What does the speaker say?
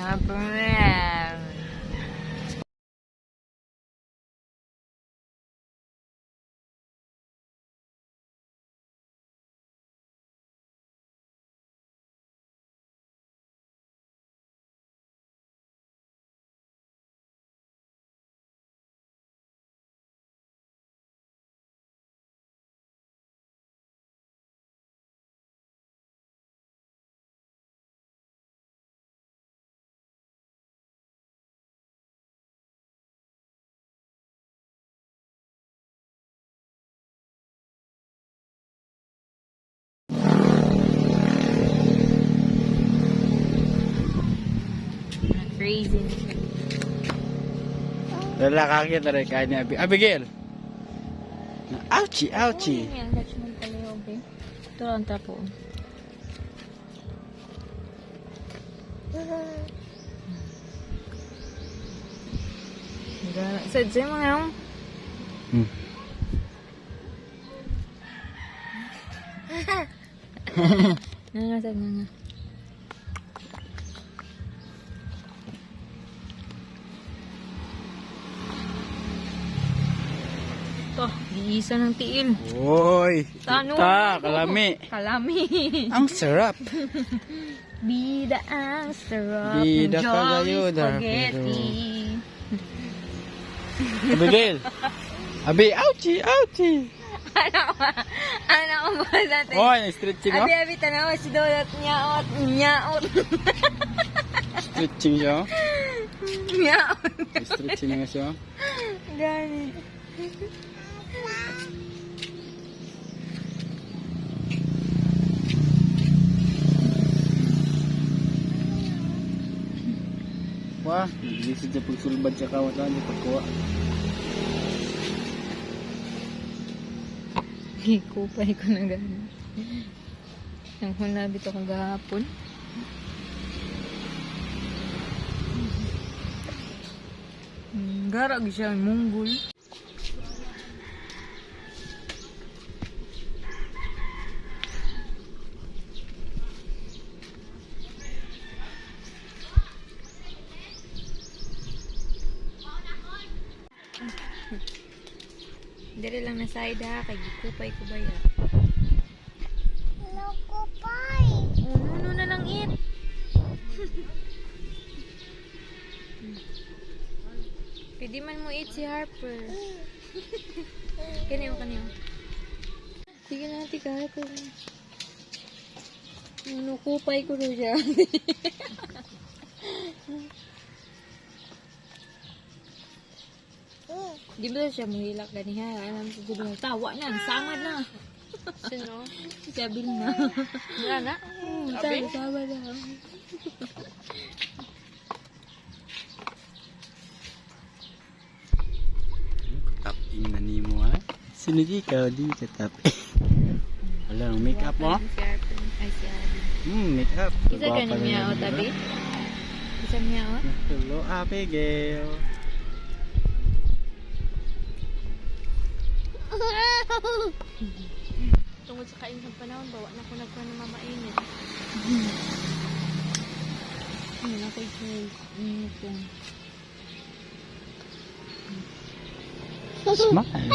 Siyempre. Crazy. Wala kakit na rin kaya ni Abigail. Ouchie, ouchie. Uy, may attachment pala yung okay. Ito lang tapo. Sadya mo nga. Nangasag na nga. Ito, giisa ng tiil. Uy, Tano? kalami. Kalami. Ang sarap. Bida ang sarap. Bida ka Jolly kayo, spaghetti. Abigail. Abi, ouchie, ouchie. Anak ko ba natin? Oh, stretching mo? Abi, tanawa si Dolot nyaot. Nyaot. Stretching siya. Nyaot. Stretching nga siya. Gani. Wah, naglisod sa pagsulbad sa kawat lang, di pagkuha. Kupay ko na gano'n. Ang hunabit ako gahapon. Garag siya, munggol. Dire lang na side ha, kay gikupay ko ba ya? Hello, kupay. Oh, nuno na lang it. Pwede man mo eat si Harper. Kaniyo. Sige na, tika ko. Nuno, kupay ko rin siya. Di ba siya mahilak ganiha? Alam sa Jubil, tawa na, samad na. Sino? Sabi na. Wala na? Tawa na. Taping na ni mo ha. Sino di ka? Di ka taping. Wala, make up mo? Si Harper. Ay, si Abby. Make up. Isa ka na miyaot, Abby? Isa miyaot? Hello, Abigail. Tungkol sa kain ng panahon, bawa na ko nagkuhan ng mamainit. Ano ako ito? Smile.